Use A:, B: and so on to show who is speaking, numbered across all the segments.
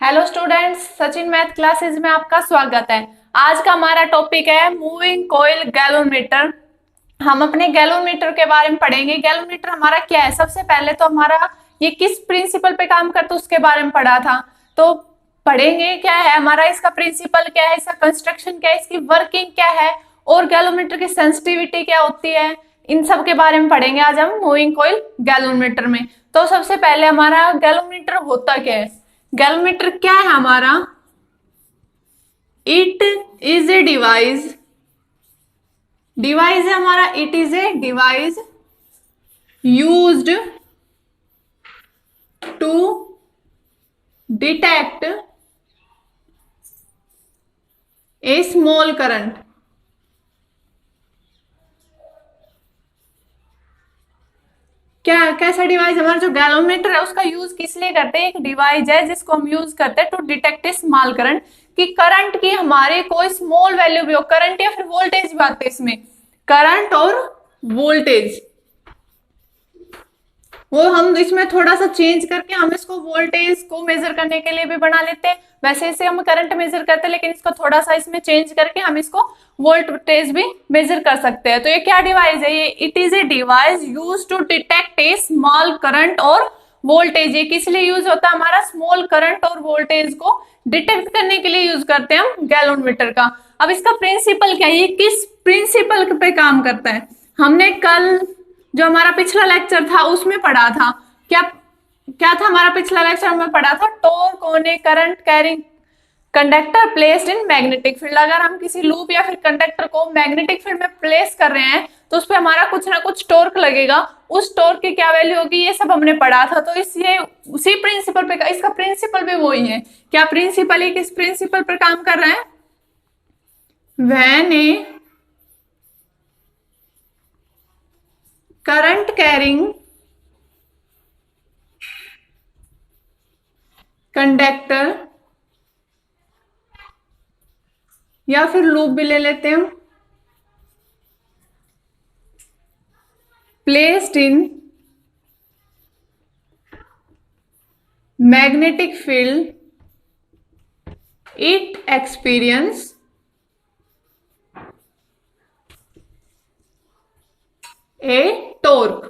A: Hello students, Sachin math classes में आपका स्वागत है। आज का हमारा टॉपिक है मूविंग कॉइल गैलोमीटर। हम अपने गैलोमीटर के बारे में पढ़ेंगे। गैलोमीटर हमारा क्या है? सबसे पहले तो हमारा ये किस प्रिंसिपल पे काम करता है उसके बारे में पढ़ा था, तो पढ़ेंगे क्या है हमारा इसका प्रिंसिपल, क्या है इसका कंस्ट्रक्शन, क्या है इसकी वर्किंग क्या है, और गैलोमीटर की सेंसिटिविटी क्या होती है, इन सब के बारे में पढ़ेंगे आज हम मूविंग कॉइल गैलोमीटर में। तो सबसे पहले हमारा गैलोमीटर होता क्या है? गैलोमीटर क्या है हमारा? It is a device. Device है हमारा, it is a device used to detect a small current. क्या कैसा डिवाइस? हमारा जो गैलोमीटर है उसका यूज किस लिए करते हैं? एक डिवाइस है जिसको हम यूज करते हैं to detect a small current, कि करंट की हमारे कोई स्मॉल वैल्यू भी हो, करंट या फिर वोल्टेज भी आते हैं इसमें, करंट और वोल्टेज, वो हम इसमें थोड़ा सा चेंज करके हम इसको वोल्टेज को मेजर करने के लिए भी बना लेते हैं। वैसे इसे हम करंट मेजर करते हैं, लेकिन इसको थोड़ा सा इसमें चेंज करके हम इसको वोल्टेज भी मेजर कर सकते हैं। तो ये क्या डिवाइस है? ये it is a device use to detect a small current और वोल्टेज। ये किस लिए यूज होता है? हमारा स्मॉल करंट और वोल्टेज को डिटेक्ट करने के लिए यूज करते हैं हम गैलोमीटर का। अब इसका प्रिंसिपल क्या है? ये किस प्रिंसिपल पे काम करता है? हमने कल जो हमारा पिछला लेक्चर था उसमें पढ़ा था, क्या क्या था हमारा पिछला लेक्चर में पढ़ा था? Torque on A current carrying conductor placed in magnetic field. अगर हम किसी लूप या फिर कंडक्टर को मैग्नेटिक फील्ड में प्लेस कर रहे हैं तो उस पर हमारा कुछ ना कुछ टॉर्क लगेगा। उस टॉर्क की क्या वैल्यू होगी, ये सब हमने पढ़ा था। तो इसलिए उसी प्रिंसिपल पे, इसका प्रिंसिपल भी वही है। क्या प्रिंसिपल है? किस प्रिंसिपल पर काम कर रहे हैं? When a current carrying conductor, या फिर लूप भी ले लेते हैं, placed in magnetic field, it experience a torque.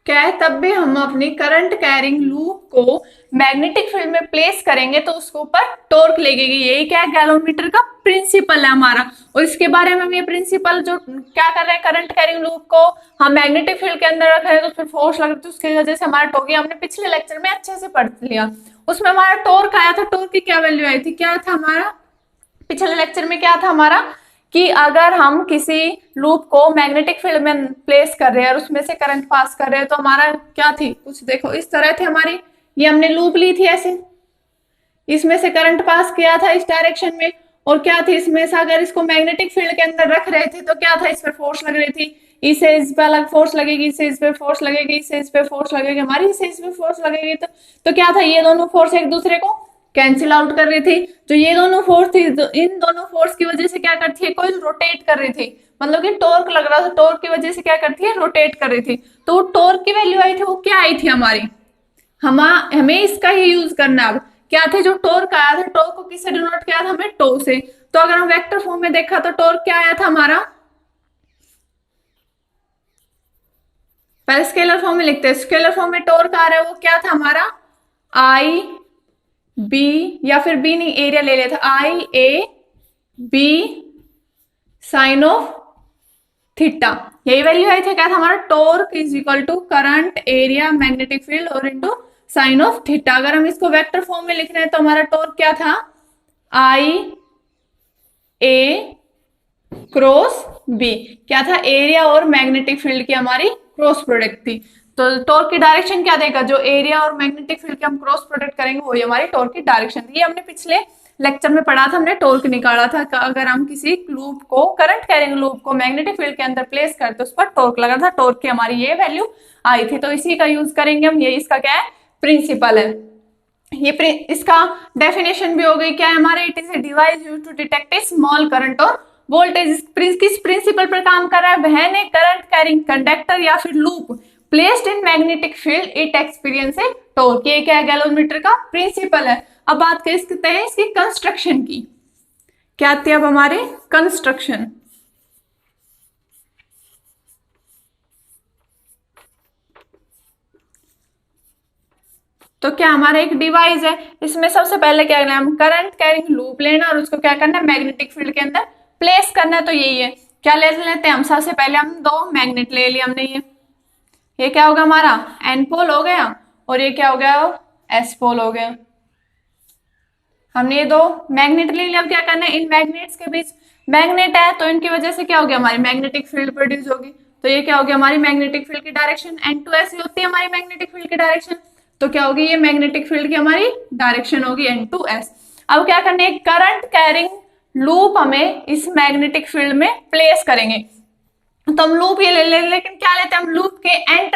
A: क्या है? तब भी हम अपनी करंट कैरिंग लूप को मैग्नेटिक फील्ड में प्लेस करेंगे तो उसके ऊपर टॉर्क लगेगी। यही क्या है? गैलोमीटर का प्रिंसिपल है हमारा। और इसके बारे में हम ये प्रिंसिपल जो क्या कर रहे हैं, करंट कैरिंग लूप को हम मैग्नेटिक फील्ड के अंदर रख रहे हैं तो फिर फोर्स लग रही है, उसकी वजह से हमारा टॉर्क, हमने पिछले लेक्चर में अच्छे से पढ़ लिया। उसमें हमारा टॉर्क आया था, टॉर्क की क्या वैल्यू आई थी? क्या था हमारा पिछले लेक्चर में? क्या था हमारा कि अगर हम किसी लूप को मैग्नेटिक फील्ड में प्लेस कर रहे हैं और उसमें से करंट पास कर रहे हैं तो हमारा क्या थी? कुछ देखो इस तरह थी हमारी, ये हमने लूप ली थी ऐसे, इसमें से करंट पास किया था इस डायरेक्शन में, और क्या थी इसमें से अगर इसको मैग्नेटिक फील्ड के अंदर रख रहे थे तो क्या था? इस पर फोर्स लग रही थी, इसे इस पे अलग फोर्स लगेगी, इसे इस पे फोर्स लगेगी, इसे इस पे फोर्स लगेगी, हमारी इसे इस पे फोर्स लगेगी। तो क्या था? ये दोनों फोर्स एक दूसरे को कैंसिल आउट कर रही थी। जो ये दोनों फोर्स थी, इन दोनों फोर्स की वजह से क्या करती है? कोई रोटेट कर रही थी, मतलब कि टॉर्क लग रहा था, टॉर्क की वजह से क्या करती है? रोटेट कर रही थी। तो टॉर्क की वैल्यू आई थी, वो क्या आई थी हमारी? हमें इसका ही यूज करना। अब क्या थे? जो टॉर्क आया था, टॉर्क को किससे डिनोट किया था? हमें टो से। तो अगर हम वेक्टर फॉर्म में देखा तो टॉर्क क्या आया था हमारा? पहले स्केलर फॉर्म में लिखते हैं। स्केलर फॉर्म में टॉर्क आ रहा है, वो क्या था हमारा? आई बी, या फिर बी नहीं, एरिया ले लेता, I A B sine of theta. यही वैल्यू आई थी। क्या था हमारा? Torque is equal to current area magnetic field और इनटू साइन ऑफ थीटा। अगर हम इसको वेक्टर फॉर्म में लिख रहे हैं तो हमारा टॉर्क क्या था? आई ए क्रॉस बी। क्या था? एरिया और मैग्नेटिक फील्ड की हमारी क्रॉस प्रोडक्ट थी। तो टॉर्क की डायरेक्शन क्या देगा? जो एरिया और मैग्नेटिक फील्ड के हम क्रॉस प्रोडक्ट करेंगे वही हमारी टॉर्क की डायरेक्शन थी। ये हमने पिछले लेक्चर में पढ़ा था, हमने टॉर्क निकाला था। अगर हम किसी लूप को, करंट कैरिंग लूप को मैग्नेटिक फील्ड के अंदर प्लेस करते उस पर टॉर्क लगा था, टॉर्क की हमारी ये वैल्यू आई थी। तो इसी का यूज करेंगे हम। ये इसका क्या है? प्रिंसिपल है। ये इसका डेफिनेशन भी हो गई। क्या है हमारे? It is a device used to detect a small current और वोल्टेज। किस प्रिंसिपल पर काम कर रहा है? When a current carrying conductor या फिर loop placed in magnetic field it experience a torque. ये क्या है, गैलोमीटर का प्रिंसिपल है। अब बात करते हैं इसकी कंस्ट्रक्शन की। क्या आती है अब हमारे कंस्ट्रक्शन। तो क्या हमारा एक डिवाइस है, इसमें सबसे पहले क्या करना है, हम करंट कैरिंग लूप लेना और उसको क्या करना है, मैग्नेटिक फील्ड के अंदर प्लेस करना है। तो यही है, क्या ले लेते हैं हम, सबसे पहले हम दो मैग्नेट ले लिया हमने। ये क्या होगा हमारा एन पोल हो गया और ये क्या हो गया एस पोल हो गया। हमने ये दो मैग्नेट ले लिया। अब क्या करना है, इन मैग्नेट्स के बीच मैग्नेट है तो इनकी वजह से क्या हो गया, हमारी मैग्नेटिक फील्ड प्रोड्यूस होगी। तो ये क्या हो गया, हमारी मैग्नेटिक फील्ड की डायरेक्शन N2S होती है हमारी मैग्नेटिक फील्ड की डायरेक्शन। तो क्या होगी, ये मैग्नेटिक फील्ड की हमारी डायरेक्शन होगी N2S। अब क्या करना है, करंट कैरिंग लूप हमें इस मैग्नेटिक फील्ड में प्लेस करेंगे। तो हम लूप ये ले लेकिन क्या लेते हैं हम, लूप के एन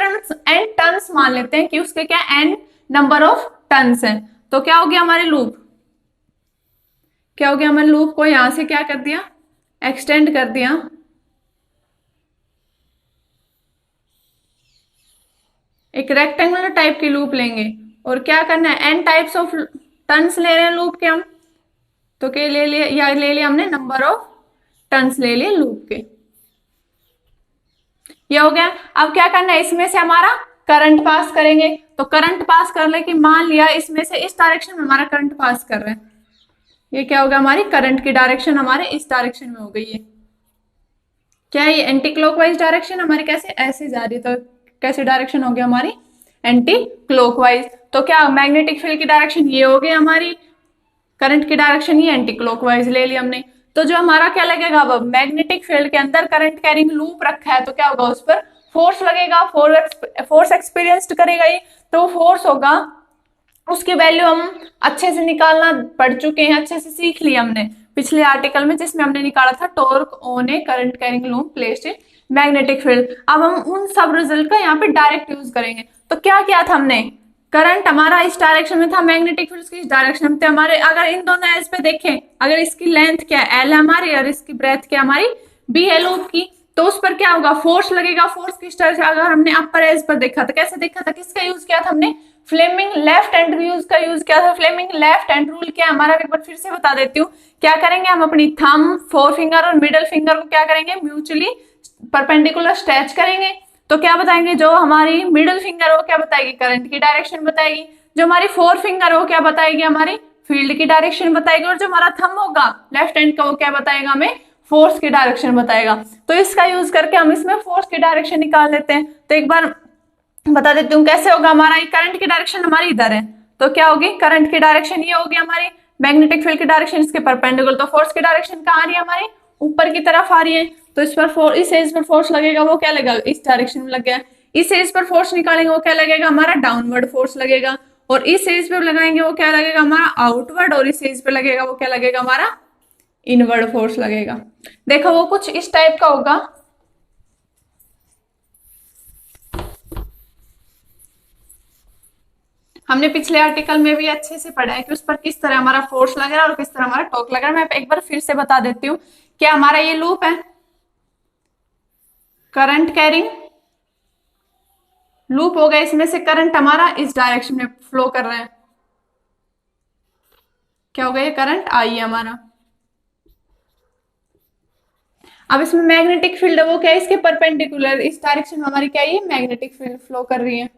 A: टर्न्स मान लेते हैं कि उसके क्या एन नंबर ऑफ टर्न्स हैं। तो क्या हो गया हमारे लूप, क्या हो गया, हमारे लूप को यहां से क्या कर दिया, एक्सटेंड कर दिया। एक रेक्टेंगुलर टाइप की लूप लेंगे और क्या करना है, एन टाइप्स ऑफ टर्न्स ले रहे हैं लूप के हम। तो क्या ले लिए, या ले लिया हमने नंबर ऑफ टर्न्स ले लिए लूप के, ये हो गया। अब क्या करना है, इसमें से हमारा करंट पास करेंगे। तो करंट पास करने की, मान लिया इसमें से इस डायरेक्शन में हमारा करंट पास कर रहे हैं, ये क्या होगा, हमारी करंट की डायरेक्शन हमारे इस डायरेक्शन में हो गई है। क्या ये एंटी क्लॉकवाइज डायरेक्शन हमारी कैसे ऐसे जा रही है, तो कैसी डायरेक्शन हो गई हमारी एंटी क्लॉकवाइज। तो क्या मैग्नेटिक फील्ड की डायरेक्शन ये हो गई हमारी, करंट की डायरेक्शन ये एंटी क्लॉकवाइज ले ली हमने। तो जो हमारा क्या लगेगा, अब मैग्नेटिक फील्ड के अंदर करंट कैरिंग लूप रखा है तो क्या होगा, उस पर फोर्स लगेगा, फोर्स एक्सपीरियंस्ड करेगा ये। तो फोर्स होगा, उसकी वैल्यू हम अच्छे से निकालना पढ़ चुके हैं, अच्छे से सीख लिया हमने पिछले आर्टिकल में, जिसमें हमने निकाला था torque on A current carrying loop placed in magnetic field. अब हम उन सब रिजल्ट का यहाँ पे डायरेक्ट यूज करेंगे। तो क्या किया था हमने, करंट हमारा इस डायरेक्शन में था, मैग्नेटिक फील्ड की इस डायरेक्शन में थे हमारे। अगर इन दोनों एज पे देखें, अगर इसकी लेंथ क्या है L है हमारी और इसकी ब्रेथ क्या हमारी B है लूप की, तो उस पर क्या होगा, फोर्स लगेगा। फोर्स किस तरह से, अगर हमने अपर एज पर देखा था, कैसे देखा था, किसका यूज किया था हमने, फ्लेमिंग लेफ्ट हैंड यूज का यूज किया था। फ्लेमिंग लेफ्ट हैंड रूल क्या है हमारा, एक बार फिर से बता देती हूँ। क्या करेंगे हम, अपनी थंब, फोर फिंगर और मिडल फिंगर को क्या करेंगे, म्यूचुअली परपेंडिकुलर स्ट्रेच करेंगे। तो क्या बताएंगे, जो हमारी मिडिल फिंगर है वो क्या बताएगी, करंट की डायरेक्शन बताएगी। जो हमारी फोर फिंगर है वो क्या बताएगी, हमारी फील्ड की डायरेक्शन बताएगी। और जो हमारा थंब होगा लेफ्ट हैंड का, वो क्या बताएगा, हमें फोर्स की डायरेक्शन बताएगा। तो इसका यूज करके हम इसमें फोर्स की डायरेक्शन निकाल लेते हैं। तो एक बार बता देती हूँ कैसे होगा हमारा, करंट की डायरेक्शन हमारी इधर है, तो क्या होगी, करंट की डायरेक्शन ये होगी हमारी, मैग्नेटिक फील्ड की डायरेक्शन इसके परपेंडिकुलर। तो फोर्स की डायरेक्शन कहाँ आ रही है हमारी, ऊपर की तरफ आ रही है। तो इस पर इस एज पर फोर्स लगेगा, वो क्या लगेगा, इस डायरेक्शन में लग गया। इस एज पर फोर्स निकालेंगे, वो क्या लगेगा, हमारा डाउनवर्ड फोर्स लगेगा। और इस एज पे लगाएंगे, वो क्या लगेगा, हमारा आउटवर्ड। और इस एज पे लगेगा, वो क्या लगेगा, हमारा इनवर्ड फोर्स लगेगा। देखो वो कुछ इस टाइप का होगा। हमने पिछले आर्टिकल में भी अच्छे से पढ़ा है कि उस पर किस तरह हमारा फोर्स लग रहा है और किस तरह हमारा टॉर्क लग रहा है। मैं एक बार फिर से बता देती हूँ। क्या हमारा ये लूप है, करंट कैरिंग लूप हो गया, इसमें से करंट हमारा इस डायरेक्शन में फ्लो कर रहा है। क्या हो गया, ये करंट आई है हमारा। अब इसमें मैग्नेटिक फील्ड है, वो क्या है, इसके परपेंडिकुलर इस डायरेक्शन में हमारी क्या है, ये मैग्नेटिक फील्ड फ्लो कर रही है।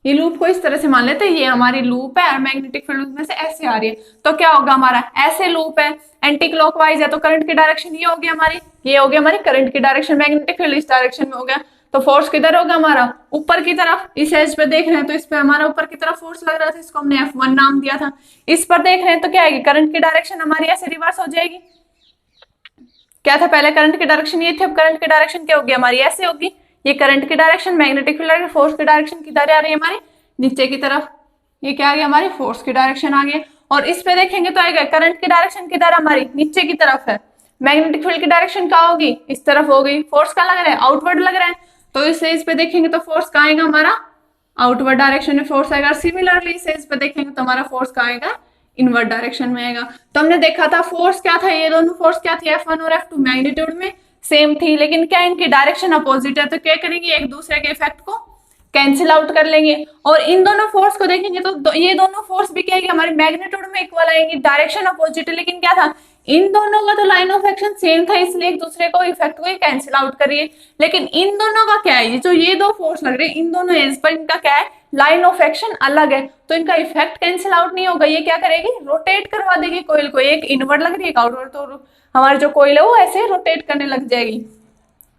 A: ये लूप को इस तरह से मान लेते हैं, ये हमारी लूप है और मैग्नेटिक फील्ड में से ऐसे आ रही है। तो क्या होगा हमारा, ऐसे लूप है, एंटी क्लॉकवाइज है, तो करंट की डायरेक्शन ये होगी हमारी, ये होगी हमारी करंट की डायरेक्शन। मैग्नेटिक फील्ड इस डायरेक्शन में हो गया, तो फोर्स किधर होगा हमारा, ऊपर की तरफ। इस एज पे देख रहे हैं तो इस पे हमारा ऊपर की तरफ फोर्स लग रहा था, इसको हमने F1 नाम दिया था। इस पर देख रहे हैं तो क्या आएगी, करंट की डायरेक्शन हमारी ऐसे रिवर्स हो जाएगी। क्या था पहले, करंट की डायरेक्शन ये थी, अब करंट की डायरेक्शन क्या होगी हमारी, ऐसे होगी। ये करंट की डायरेक्शन, मैग्नेटिक फील्ड फोर्स की डायरेक्शन किधर आ रही है हमारी, नीचे की तरफ। ये क्या आ गया, हमारी फोर्स की डायरेक्शन आ गई। और इस पे देखेंगे तो आएगा, करंट की डायरेक्शन किधर हमारी, नीचे की तरफ है। मैग्नेटिक फील्ड की डायरेक्शन कहाँ होगी, इस तरफ हो गई। फोर्स कहाँ लग रहा है, आउटवर्ड लग रहा है। तो इस पे देखेंगे तो फोर्स कहाँ आएगा हमारा, आउटवर्ड डायरेक्शन में फोर्स आएगा। सिमिलरली इस पे देखेंगे तो हमारा फोर्स कहाँ आएगा, इनवर्ड डायरेक्शन में आएगा। तो हमने देखा था फोर्स क्या था, ये दोनों फोर्स क्या थी, F1 और F2 मैग्नीट्यूड में, सेम थी, लेकिन क्या इनकी डायरेक्शन अपोजिट है, तो क्या करेंगे, एक दूसरे के इफेक्ट को कैंसिल आउट कर लेंगे। और इन दोनों फोर्स को देखेंगे तो ये दोनों फोर्स भी क्या है, हमारे मैग्नीट्यूड में इक्वल आएंगे, डायरेक्शन अपोजिट है, लेकिन क्या था, इन दोनों का तो लाइन ऑफ एक्शन सेम था, इसलिए एक दूसरे को इफेक्ट को कैंसिल आउट करिए। लेकिन इन दोनों का क्या है, ये जो ये दो फोर्स लग रहे हैं इन दोनों एज पर, इनका क्या है, लाइन ऑफ एक्शन अलग है, तो इनका इफेक्ट कैंसिल आउट नहीं होगा। ये क्या करेगी, रोटेट करवा देगी कोयल को, एक इनवर्ड लग रही है एक आउटवर्ड, तो हमारी जो कोयल है वो ऐसे रोटेट करने लग जाएगी।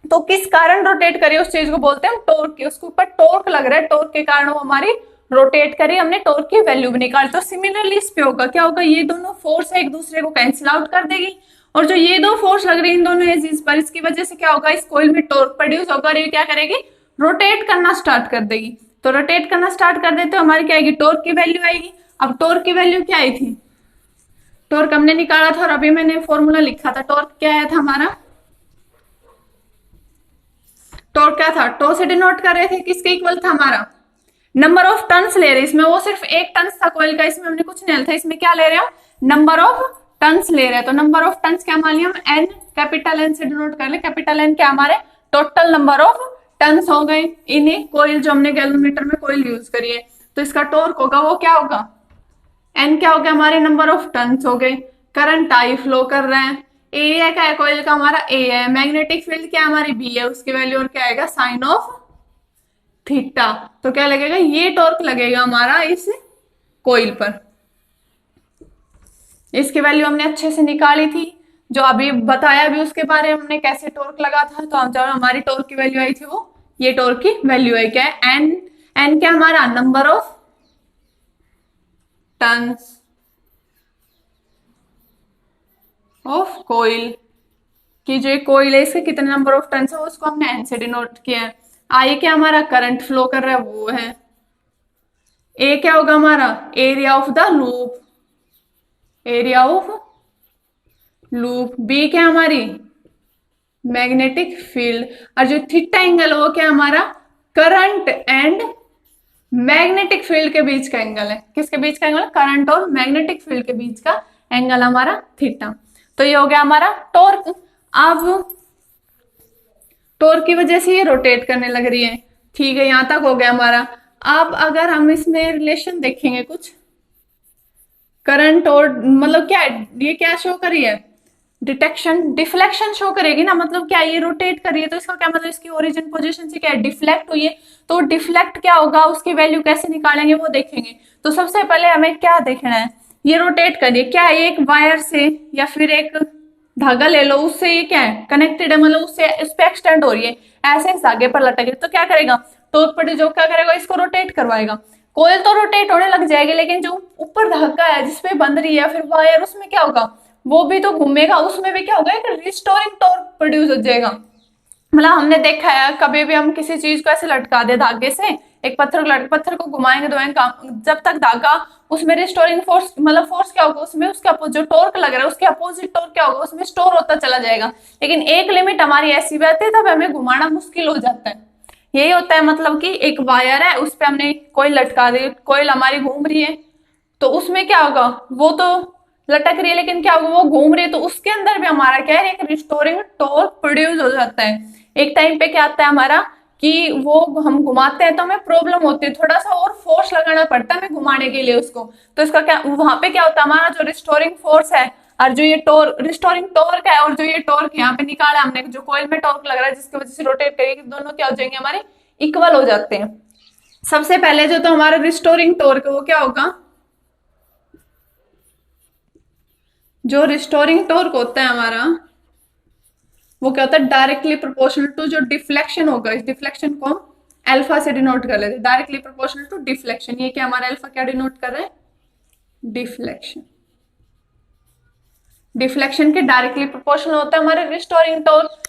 A: तो किस कारण रोटेट करी उस चीज को बोलते हैं हम टॉर्क की, उसके ऊपर टॉर्क लग रहा है, टॉर्क के कारण वो हमारी रोटेट करी, हमने टॉर्क की वैल्यू भी निकाली। तो सिमिलरली इस पे होगा, क्या होगा, ये दोनों फोर्स है एक दूसरे को कैंसिल आउट कर देगी, और जो ये दो फोर्स लग रही है इन दोनों एजेस पर, इसकी वजह से क्या होगा, इस कोयल में टॉर्क प्रोड्यूस होगा, और ये क्या करेगी, रोटेट करना स्टार्ट कर देगी। तो रोटेट करना स्टार्ट कर देते तो हमारी क्या आएगी, टॉर्क की वैल्यू आएगी। अब टॉर्क की वैल्यू क्या आई थी, टॉर्क हमने निकाला था और अभी मैंने फॉर्मूला लिखा था, टॉर्क क्या आया था हमारा, टॉर्क क्या था, टो से डिनोट कर रहे थे, किसके इक्वल था हमारा, नंबर ऑफ टन्स ले रहे, इसमें वो सिर्फ एक टन्स था कोयल का, इसमें हमने कुछ नहीं लिया था, इसमें क्या ले रहे हो, नंबर ऑफ टन्स ले रहे हैं। तो नंबर ऑफ टन्स क्या मान लिया हम, एन, कैपिटल एन से डिनोट कर ले, कैपिटल एन क्या हमारे टोटल नंबर ऑफ टन्स हो गए, इन्हें कोयल जो हमने गैलोमीटर में कोयल यूज करी है, तो इसका टॉर्क होगा वो क्या होगा, एन क्या हो गया, हमारे नंबर ऑफ टन्स हो गए। करंट आई फ्लो कर रहे हैं, एरिया क्या है कोयल का हमारा ए है, मैग्नेटिक फील्ड क्या हमारी बी है, उसकी वैल्यू और क्या आएगा, साइन ऑफ थीटा। तो क्या लगेगा, ये टॉर्क लगेगा हमारा इस कोयल पर। इसकी वैल्यू हमने अच्छे से निकाली थी, जो अभी बताया भी उसके बारे में हमने कैसे टॉर्क लगा था। तो जब हमारी टॉर्क की वैल्यू आई थी वो ये टॉर्क की वैल्यू आई, क्या है, एन, एन क्या हमारा number of tons of coil, कि जो कोयल है इसके कितने नंबर ऑफ टन्स है उसको हमने एन से डिनोट किया है। आई क्या हमारा करंट फ्लो कर रहा है वो है, ए क्या होगा हमारा area of the loop, area of loop, B क्या हमारी मैग्नेटिक फील्ड, और जो थीटा एंगल वो क्या हमारा करंट एंड मैग्नेटिक फील्ड के बीच का एंगल है, किसके बीच का एंगल, करंट और मैग्नेटिक फील्ड के बीच का एंगल हमारा थीटा। तो ये हो गया हमारा टॉर्क। अब टॉर्क की वजह से ये रोटेट करने लग रही है, ठीक है, यहां तक हो गया हमारा। अब अगर हम इसमें रिलेशन देखेंगे कुछ करंट और मतलब क्या है, ये क्या शो कर रही है, डिटेक्शन डिफ्लेक्शन शो करेगी ना, मतलब क्या ये रोटेट कर रही है, तो इसका क्या मतलब, इसकी ओरिजिन पोजीशन से क्या है डिफ्लेक्ट हुई है, तो डिफ्लेक्ट क्या होगा, उसकी वैल्यू कैसे निकालेंगे वो देखेंगे। तो सबसे पहले हमें क्या देखना है, ये रोटेट कर रही है, क्या है, एक वायर से या फिर एक धागा ले लो, उससे ये क्या है कनेक्टेड है, मतलब उससे उस पर एक्सटेंड हो रही है, ऐसे इस धागे पर लटक है, तो क्या करेगा, तो ऊपर जो क्या करेगा, इसको रोटेट करवाएगा, कोयल तो रोटेट होने लग जाएगी, लेकिन जो ऊपर धागा है जिसपे बंध रही है फिर वायर, उसमें क्या होगा, वो भी तो घूमेगा, उसमें भी क्या होगा, एक रिस्टोरिंग टॉर्क प्रोड्यूस हो जाएगा। मतलब हमने देखा है कभी भी हम किसी चीज को ऐसे लटका दे धागे से, एक पत्थर को घुमाएंगे जब तक धागा उसमें रिस्टोरिंग फोर्स, मतलब फोर्स क्या होगा उसमें, उसका जो टॉर्क लग रहा है उसके अपोजिट टॉर्क क्या होगा, उसमें स्टोर होता चला जाएगा। लेकिन एक लिमिट हमारी ऐसी बात है तब हमें घुमाना मुश्किल हो जाता है। यही होता है, मतलब कि एक वायर है उस पर हमने कोयल लटका दी, कोयल हमारी घूम रही है, तो उसमें क्या होगा, वो तो लटक रही है लेकिन क्या होगा, वो घूम रही है, तो उसके अंदर भी हमारा क्या है, एक रिस्टोरिंग टॉर्क प्रोड्यूस हो जाता है। एक टाइम पे क्या आता है हमारा कि वो हम घुमाते हैं तो हमें प्रॉब्लम होती है, थोड़ा सा और फोर्स लगाना पड़ता है हमें घुमाने के लिए उसको, तो इसका क्या वहां पे क्या होता है, हमारा जो रिस्टोरिंग फोर्स है और जो ये टॉर्क रिस्टोरिंग टॉर्क है, और जो ये टॉर्क यहाँ पे निकाला हमने, जो कॉइल में टॉर्क लग रहा है जिसकी वजह से रोटेट करेगी, दोनों क्या हो जाएंगे, हमारे इक्वल हो जाते हैं। सबसे पहले जो तो हमारा रिस्टोरिंग टॉर्क है वो क्या होगा, जो रिस्टोरिंग टॉर्क होता है हमारा वो क्या होता है, डायरेक्टली प्रोपोर्शनल टू जो डिफ्लेक्शन होगा, इस डिफ्लेक्शन को हम अल्फा से डिनोट कर लेते हैं, डायरेक्टली प्रोपोर्शनल टू डिफ्लेक्शन। ये क्या हमारा अल्फा क्या डिनोट कर रहा है, डिफ्लेक्शन, डिफ्लेक्शन के डायरेक्टली प्रोपोर्शनल होता है हमारे रिस्टोरिंग टॉर्क।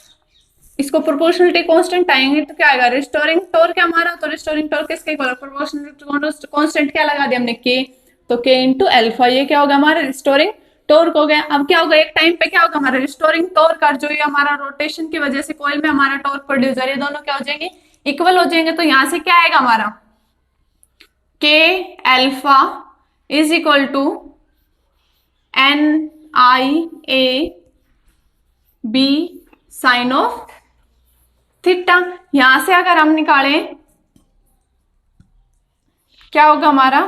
A: इसको प्रोपोर्शनलिटी कांस्टेंट आएंगे तो क्या आएगा, रिस्टोरिंग टॉर्क है हमारा, तो रिस्टोरिंग टॉर्क किसके इक्वल है, प्रोपोर्शनलिटी कांस्टेंट क्या लगा दिया हमने, के, तो के इंटू अल्फा, ये क्या होगा हमारा रिस्टोरिंग टॉर्क हो गया। अब क्या होगा, एक टाइम पे क्या होगा हमारा रिस्टोरिंग टॉर्क और जो ये हमारा रोटेशन की वजह से कॉइल में हमारा टॉर्क प्रोड्यूस हो रही है, दोनों क्या हो जाएंगे, इक्वल हो जाएंगे। तो यहां से क्या आएगा हमारा, K alpha is equal to N I A B sine of theta. यहां से अगर हम निकालें क्या होगा हमारा,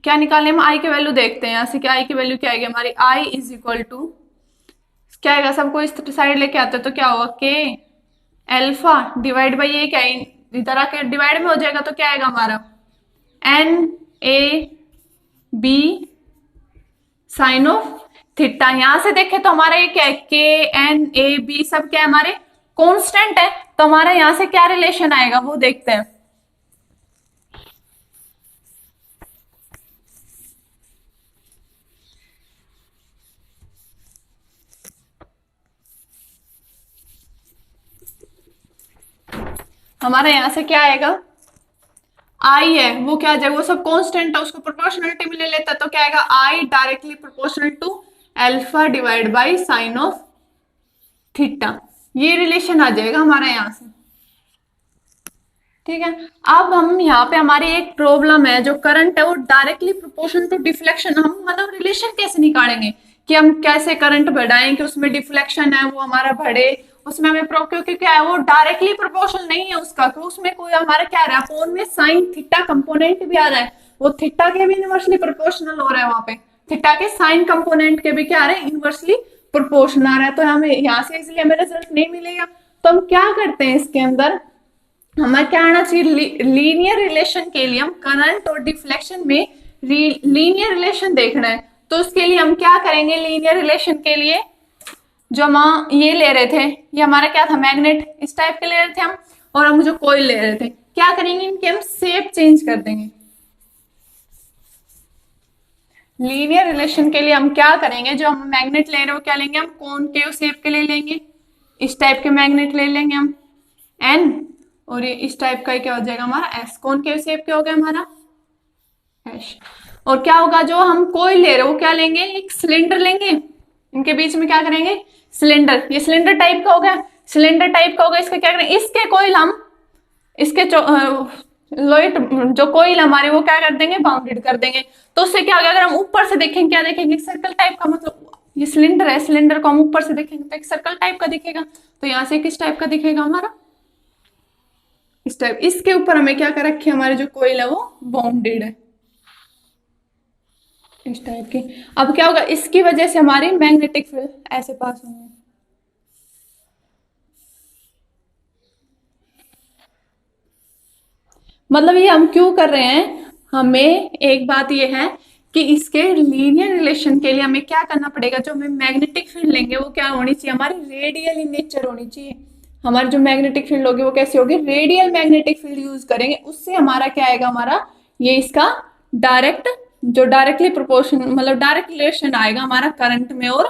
A: क्या निकालने में आई की वैल्यू देखते हैं। यहां से क्या आई की वैल्यू क्या आएगी हमारी, आई इज इक्वल टू क्या आएगा, सबको इस साइड लेके आते हैं तो क्या होगा, के एल्फा डिवाइड बाई ये क्या है, इधर आके डिवाइड में हो जाएगा तो क्या आएगा हमारा, N A B sine of theta. यहां से देखे तो हमारा ये क्या है, के एन ए बी सब क्या है हमारे कांस्टेंट है, तो हमारा यहां से क्या रिलेशन आएगा वो देखते हैं। हमारा यहां से क्या आएगा, आई है वो क्या आ जाएगा, वो सब कांस्टेंट है, उसको प्रोपोर्शनलिटी में ले लेता है तो क्या आएगा, I directly proportional to alpha divide by sine of theta. ये रिलेशन आ जाएगा हमारा यहां से। ठीक है, अब हम यहाँ पे हमारी एक प्रॉब्लम है, जो करंट है वो डायरेक्टली प्रोपोर्शन टू डिफ्लेक्शन, हम मतलब रिलेशन कैसे निकालेंगे कि हम कैसे करंट बढ़ाएं कि उसमें डिफ्लेक्शन है वो हमारा बढ़े, उसमें हमें क्योंकि क्या है वो डायरेक्टली प्रोपोर्शनल नहीं है उसका, तो उसमें कोई हमारा क्या रहा है, अपोन में साइन थीटा कंपोनेंट भी आ रहा है, वो थीटा के भी इनवर्सली प्रोपोर्शनल हो रहा है, वहां पे थीटा के साइन कंपोनेंट के भी क्या आ रहे हैं, इनवर्सली प्रोपोर्शनल आ रहा है, तो हमें यहाँ से इसलिए हमें रिजल्ट नहीं मिलेगा। तो हम क्या करते हैं इसके अंदर, हमें क्या आना चाहिए, लीनियर रिलेशन के लिए हम करंट और डिफ्लेक्शन में लीनियर रिलेशन देखना है, तो उसके लिए हम क्या करेंगे, लीनियर रिलेशन के लिए जो हम ये ले रहे थे, ये हमारा क्या था, मैग्नेट इस टाइप के ले रहे थे हम, और हम जो कोयल ले रहे थे, क्या करेंगे, इनके हम शेप चेंज कर देंगे। लीनियर रिलेशन के लिए हम क्या करेंगे, जो हम मैग्नेट ले रहे हैं वो क्या लेंगे, हम कॉनकेव शेप के ले लेंगे, इस टाइप के मैग्नेट ले लेंगे हम एन, और ये इस टाइप का क्या हो जाएगा हमारा एस, कॉनकेव शेप क्या हो गया हमारा एस। और क्या होगा, जो हम कोयल ले रहे हैं वो क्या लेंगे, एक सिलेंडर लेंगे, इनके बीच में क्या करेंगे सिलेंडर, ये सिलेंडर टाइप का हो गया, सिलेंडर टाइप का होगा, इसका क्या करेंगे, इसके कोयल हम इसके लोइट जो कोयल हमारे वो क्या कर देंगे, बाउंडेड कर देंगे, तो उससे क्या होगा, अगर हम ऊपर से देखेंगे क्या देखेंगे, सर्कल टाइप का, मतलब ये सिलेंडर है, सिलेंडर को हम ऊपर से देखेंगे तो एक सर्कल टाइप का दिखेगा, तो यहाँ से किस टाइप का दिखेगा हमारा इस टाइप, इसके ऊपर हमें क्या कर रखी है, हमारे जो कोयल है वो बाउंडेड है इस टाइप की। अब क्या होगा, इसकी वजह से हमारी मैग्नेटिक फील्ड ऐसे पास होंगे, मतलब ये हम क्यों कर रहे हैं, हमें एक बात ये है कि इसके लीनियर रिलेशन के लिए हमें क्या करना पड़ेगा, जो हमें मैग्नेटिक फील्ड लेंगे वो क्या होनी चाहिए, हमारी रेडियल इन नेचर होनी चाहिए। हमारी जो मैग्नेटिक फील्ड होगी वो कैसी होगी, रेडियल मैग्नेटिक फील्ड यूज करेंगे, उससे हमारा क्या आएगा, हमारा ये इसका डायरेक्ट जो डायरेक्टली प्रोपोर्शन मतलब डायरेक्ट रिलेशन आएगा हमारा करंट में और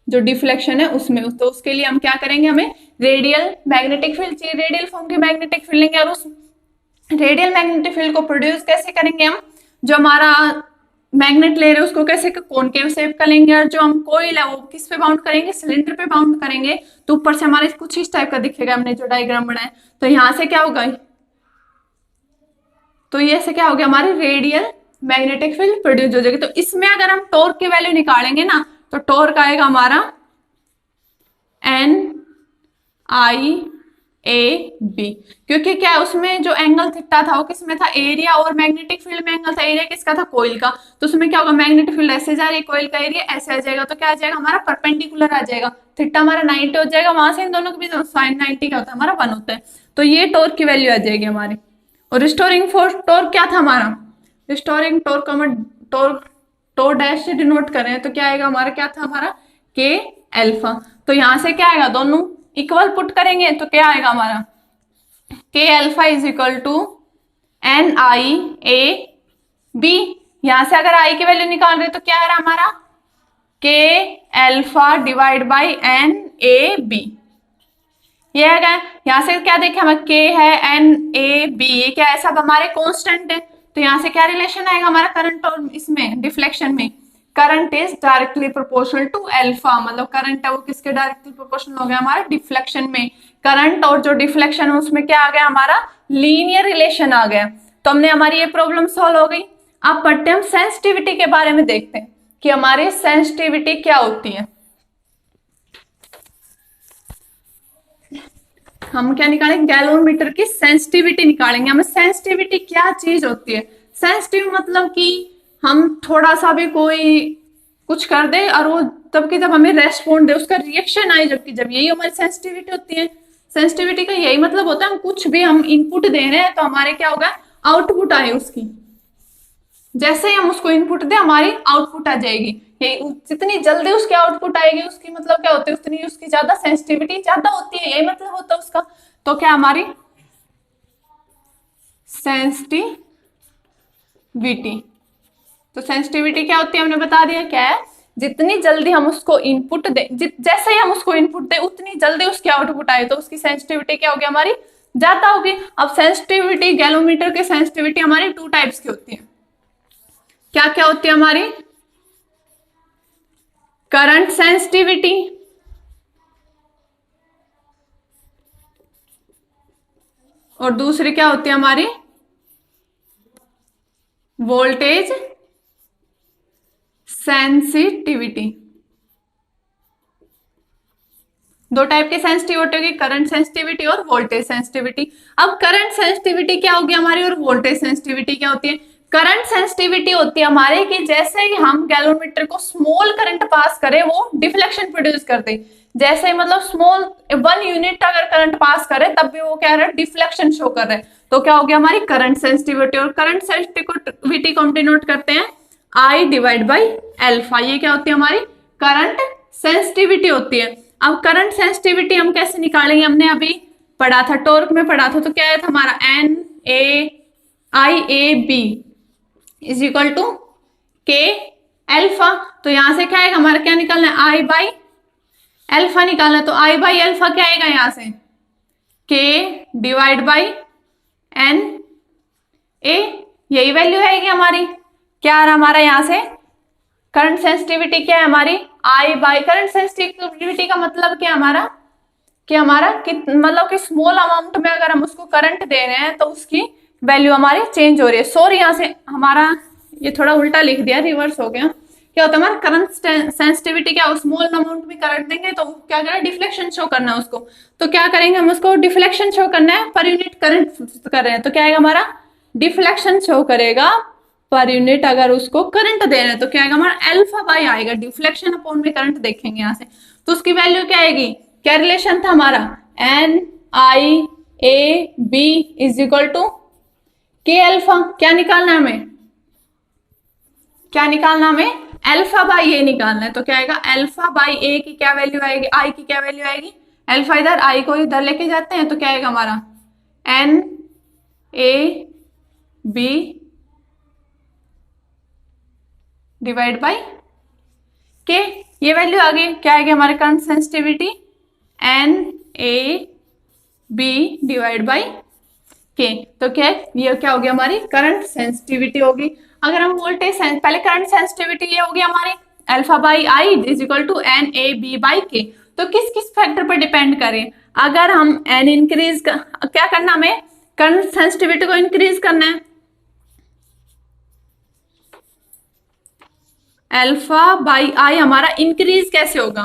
A: जो डिफ्लेक्शन है उसमें, तो उसके लिए हम क्या करेंगे, हमें रेडियल मैग्नेटिक फील्ड चाहिए, रेडियल फॉर्म की मैग्नेटिक फील्ड लेंगे, और उस रेडियल मैग्नेटिक फील्ड को प्रोड्यूस कैसे करेंगे हम, जो हमारा मैग्नेट ले रहे हैं उसको कैसे कॉनकेव शेप का लेंगे, और जो हम कोयल है वो किस पे बाउंड करेंगे, सिलेंडर पे बाउंड करेंगे, तो ऊपर से हमारे कुछ इस टाइप का दिखेगा, हमने जो डायग्राम बनाया, तो यहाँ से क्या होगा, तो ये से क्या हो गया, हमारी रेडियल मैग्नेटिक फील्ड प्रोड्यूस हो जाएगी। तो इसमें अगर हम टॉर्क की वैल्यू निकालेंगे ना, तो टॉर्क आएगा हमारा एन आई ए बी, क्योंकि क्या उसमें जो एंगल थीटा था वो किसमें था, एरिया और मैग्नेटिक फील्ड में एंगल था, एरिया किसका था, कोयल का, तो उसमें क्या होगा, मैग्नेटिक फील्ड ऐसे जा रही है, कोयल का एरिया ऐसे आ जाएगा, तो क्या आ जाएगा हमारा परपेंडिकुलर आ जाएगा, थीटा हमारा 90 हो जाएगा, वहां से इन दोनों के बीच साइन 90 क्या होता है हमारा 1 होता है, तो ये टॉर्क की वैल्यू आ जाएगी हमारी। और रिस्टोरिंग फोर्स टॉर्क क्या था हमारा, रिस्टोरिंग टॉर्क को हम टॉर्क डैश से डिनोट करें तो क्या आएगा हमारा, क्या था हमारा के एल्फा, तो यहां से क्या आएगा, दोनों इक्वल पुट करेंगे तो क्या आएगा हमारा K alpha is equal to N I A B, यहां से अगर आई की वैल्यू निकाल रहे तो क्या आ रहा हमारा K alpha divide by N A B, ये है, यहां से क्या देखे हमें के है एन ए बी, ये क्या है सब हमारे कांस्टेंट है, तो यहां से क्या रिलेशन आएगा हमारा करंट और इसमें डिफ्लेक्शन में, current is directly proportional to alpha, मतलब करंट है वो किसके डायरेक्टली प्रोपोर्शनल हो गया हमारा डिफ्लेक्शन में, करंट और जो डिफ्लेक्शन है उसमें क्या आ गया हमारा लीनियर रिलेशन आ गया, तो हमने हमारी ये प्रॉब्लम सॉल्व हो गई। अब पढ़ते हम सेंसिटिविटी के बारे में देखते हैं कि हमारी सेंसिटिविटी क्या होती है। हम क्या निकालेंगे, गैलोमीटर की सेंसिटिविटी निकालेंगे। हमें सेंसिटिविटी क्या चीज होती है, सेंसिटिव मतलब कि हम थोड़ा सा भी कोई कुछ कर दे और वो तब की तब हमें रेस्पॉन्ड दे, उसका रिएक्शन आए, जबकि जब यही हमारी सेंसिटिविटी होती है। सेंसिटिविटी का यही मतलब होता है हम कुछ भी हम इनपुट दे रहे हैं तो हमारे क्या होगा, आउटपुट आए उसकी। जैसे ही हम उसको इनपुट दे हमारी आउटपुट आ जाएगी। यही जितनी जल्दी उसकी आउटपुट आएगी उसकी मतलब क्या होती है, उतनी उसकी ज्यादा सेंसिटिविटी ज्यादा होती है, यही मतलब होता है उसका। तो क्या हमारी सेंसिटिविटी, तो सेंसिटिविटी क्या होती है हमने बता दिया क्या है, जितनी जल्दी हम उसको इनपुट दे, जैसे ही हम उसको इनपुट दे उतनी जल्दी उसकी आउटपुट आए तो उसकी सेंसिटिविटी क्या होगी हमारी, ज्यादा होगी। अब सेंसिटिविटी, गैलोमीटर की सेंसिटिविटी हमारी टू टाइप्स की होती है। क्या क्या होती है हमारी, करंट सेंसिटिविटी और दूसरी क्या होती है हमारी, वोल्टेज सेंसिटिविटी। दो टाइप की सेंसिटिविटी होगी, करंट सेंसिटिविटी और वोल्टेज सेंसिटिविटी। अब करंट सेंसिटिविटी क्या होगी हमारी और वोल्टेज सेंसिटिविटी क्या होती है। करंट सेंसिटिविटी होती है हमारे कि जैसे ही हम गैलोमीटर को स्मॉल करंट पास करें वो डिफ्लेक्शन प्रोड्यूस करते, जैसे ही मतलब स्मॉल 1 यूनिट अगर करंट पास करे तब भी वो क्या रहा है, डिफ्लेक्शन शो कर रहे हैं। तो क्या होगी हमारी करंट सेंसिटिविटी। और करंट सेंसिटिविटी को हम डिनोट करते हैं I डिवाइड बाई एल्फा। ये क्या होती है हमारी करंट सेंसिटिविटी होती है। अब करंट सेंसिटिविटी हम कैसे निकालेंगे, हमने अभी पढ़ा था, टॉर्क में पढ़ा था, तो क्या है था हमारा N A I A B is equal to K alpha. तो यहां से क्या आएगा हमारा, क्या निकालना है, I बाई एल्फा निकालना है। तो I बाई एल्फा क्या आएगा यहां से, K divide by N A, यही वैल्यू आएगी हमारी। क्या आ रहा हमारा यहाँ से, करंट सेंसिटिविटी क्या है हमारी, I बाई, करंट सेंसिटिविटी का मतलब क्या हमारा, कि हमारा मतलब कि स्मॉल अमाउंट में अगर हम उसको करंट दे रहे हैं तो उसकी वैल्यू हमारी चेंज हो रही है। सॉरी यहाँ से हमारा ये थोड़ा उल्टा लिख दिया, रिवर्स हो गया। क्या होता है हमारा करंट सेंसिटिविटी, क्या स्मॉल अमाउंट में करंट देंगे तो क्या करना है, डिफ्लेक्शन शो करना है उसको। तो क्या करेंगे हम उसको, डिफ्लेक्शन शो करना है, पर यूनिट करंट कर रहे हैं तो क्या आएगा हमारा, डिफ्लेक्शन शो करेगा पर यूनिट अगर उसको करंट दे रहे हैं तो क्या आएगा हमारा, एल्फा बाई आएगा, डिफ्लेक्शन अपॉन में करंट देखेंगे यहाँ से। तो उसकी वैल्यू क्या आएगी, क्या रिलेशन था हमारा, N I A B is equal to K alpha. क्या निकालना है हमें, क्या निकालना हमें, एल्फा बाई ए निकालना है। तो क्या आएगा, एल्फा बाई ए की क्या वैल्यू आएगी, आई की क्या वैल्यू आएगी, एल्फा इधर आई को इधर लेके जाते हैं तो क्या आएगा हमारा, N A B divide by के, ये वैल्यू आ गई। क्या आएगी हमारे current sensitivity, N A B divide by K. तो क्या है, ये क्या हो गया हमारी करंट सेंसिटिविटी होगी। अगर हम वोल्टेज, पहले करंट सेंसिटिविटी ये होगी हमारी alpha by I is equal to N A B by K. तो किस किस फैक्टर पर डिपेंड करें, अगर हम एन इंक्रीज क्या करना, हमें करंट सेंसिटिविटी को इंक्रीज करना है, अल्फा बाई आई हमारा इंक्रीज कैसे होगा,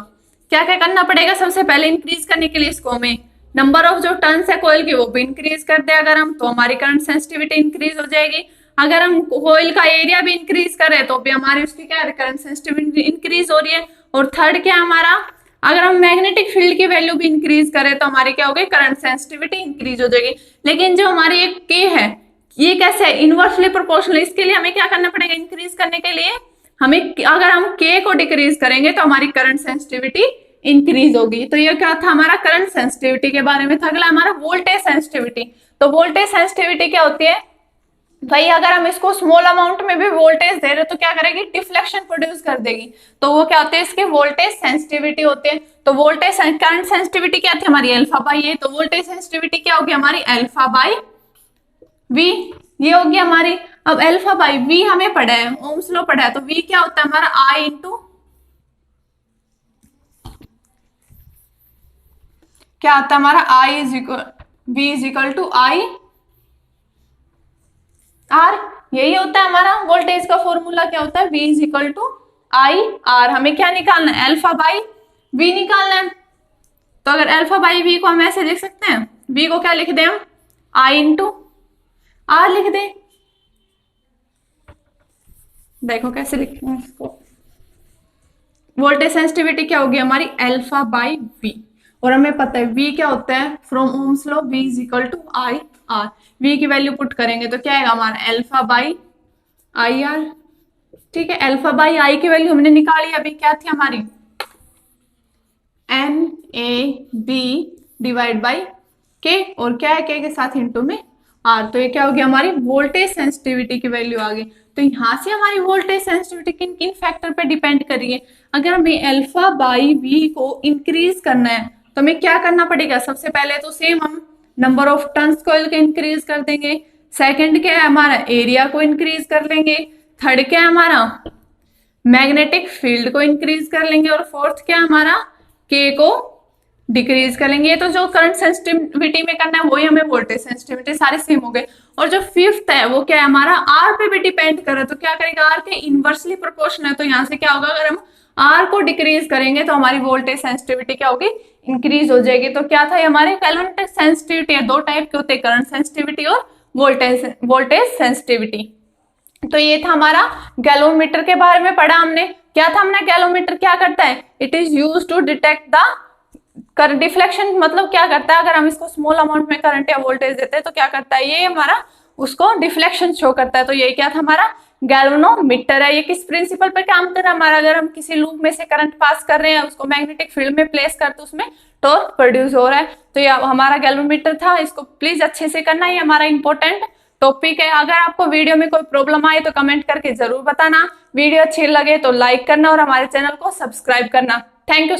A: क्या क्या करना पड़ेगा, सबसे पहले इंक्रीज करने के लिए इसको हमें नंबर ऑफ जो टर्न्स है कोयल की वो भी इंक्रीज कर दे अगर हम, तो हमारी करंट सेंसिटिविटी इंक्रीज हो जाएगी। अगर हम कोयल का एरिया भी इंक्रीज करें तो भी हमारी उसकी क्या करंट सेंसिटिविटी इंक्रीज हो रही है। और थर्ड क्या हमारा, अगर हम मैग्नेटिक फील्ड की वैल्यू भी इंक्रीज करें तो हमारी क्या होगी, करंट सेंसिटिविटी इंक्रीज हो जाएगी। लेकिन जो हमारी एक के है ये कैसे है, इनवर्सली प्रोपोर्शनल, इसके लिए हमें क्या करना पड़ेगा, इंक्रीज करने के लिए हमें, अगर हम के को डिक्रीज करेंगे तो हमारी करंट सेंसिटिविटी इंक्रीज होगी। तो ये क्या था हमारा करंट सेंसिटिविटी के बारे में था। अगला हमारा वोल्टेज सेंसिटिविटी। तो वोल्टेज सेंसिटिविटी क्या होती है भाई, अगर हम इसको स्मॉल अमाउंट में भी वोल्टेज दे रहे तो क्या करेगी, डिफ्लेक्शन प्रोड्यूस कर देगी। तो वो क्या होते हैं, इसके वोल्टेज सेंसिटिविटी होते हैं। तो वोल्टेज करंट सेंसिटिविटी क्या थी हमारी, अल्फा बाई ए, तो वोल्टेज सेंसिटिविटी क्या होगी हमारी, अल्फा बाई वी, ये होगी हमारी। अब अल्फा बाई वी हमें पढ़ा है, ओम्स लॉ पढ़ा है, तो वी क्या होता है हमारा, आई इंटू, क्या होता है हमारा, I is equal, V is equal to I R, यही होता है हमारा वोल्टेज का फॉर्मूला, क्या होता है, V is equal to I R. हमें क्या निकालना है, अल्फा बाई वी निकालना है। तो अगर अल्फा बाई वी को हम ऐसे लिख सकते हैं, वी को क्या लिख दें हम, आई इंटू आर लिख दें। देखो कैसे लिखते हैं इसको। वोल्टेज सेंसिटिविटी क्या होगी हमारी, अल्फा बाई वी। और हमें पता है वी क्या होता है, from Ohm's law V is equal to I R. V की वैल्यू पुट करेंगे तो क्या आएगा हमारा, अल्फा बाई आई आर। ठीक है, अल्फा बाई आई की वैल्यू हमने निकाली, अभी क्या थी हमारी, N A B divide by K, और क्या है के के साथ इंटू में आर। तो ये क्या होगी हमारी वोल्टेज सेंसिटिविटी की वैल्यू आ गई। तो यहां से हमारी वोल्टेज सेंसिटिविटी किन किन फैक्टर पे डिपेंड कर रही है। अगर हमें अल्फा बाई वी को इंक्रीज करना है तो हमें क्या करना पड़ेगा, सबसे पहले तो सेम हम नंबर ऑफ टर्न्स कॉइल को इंक्रीज कर देंगे। सेकंड क्या है हमारा, एरिया को इंक्रीज कर लेंगे। थर्ड क्या है हमारा, मैग्नेटिक फील्ड को इंक्रीज कर लेंगे। और फोर्थ क्या है हमारा, के को डिक्रीज कर लेंगे। ये तो जो करंट सेंसिटिविटी में करना है वही हमें वोल्टेज सेंसिटिविटी, सारे सेम हो गए। और जो फिफ्थ है वो क्या है हमारा, आर पे भी डिपेंड कर रहा है। तो क्या करेगा, आर के इनवर्सली प्रोपोर्शनल है। तो यहाँ से क्या होगा, अगर हम आर को डिक्रीज करेंगे तो हमारी वोल्टेज सेंसिटिविटी क्या होगी, इंक्रीज हो जाएगी। तो क्या था हमारे कैलोमीटर सेंसिटिविटी है, दो टाइप के होते हैं, करंट सेंसिटिविटी और वोल्टेज सेंसिटिविटी। तो ये था हमारा गैलोमीटर के बारे में पढ़ा हमने। क्या था हमने, गैलोमीटर क्या करता है, it is use to detect the current deflection. मतलब क्या करता है, अगर हम इसको स्मॉल अमाउंट में करंट या वोल्टेज देते हैं तो क्या करता है, ये हमारा उसको डिफ्लेक्शन शो करता है। तो ये क्या था हमारा गैल्वेनोमीटर है। ये किस प्रिंसिपल पे काम कर रहा है हमारा, अगर हम किसी लूप में से करंट पास कर रहे हैं, उसको मैग्नेटिक फील्ड में प्लेस करते उसमें टॉर्क प्रोड्यूस हो रहा है। तो ये हमारा गैल्वेनोमीटर था, इसको प्लीज अच्छे से करना, ये हमारा इंपॉर्टेंट टॉपिक है। अगर आपको वीडियो में कोई प्रॉब्लम आए तो कमेंट करके जरूर बताना। वीडियो अच्छी लगे तो लाइक करना और हमारे चैनल को सब्सक्राइब करना। Thank you.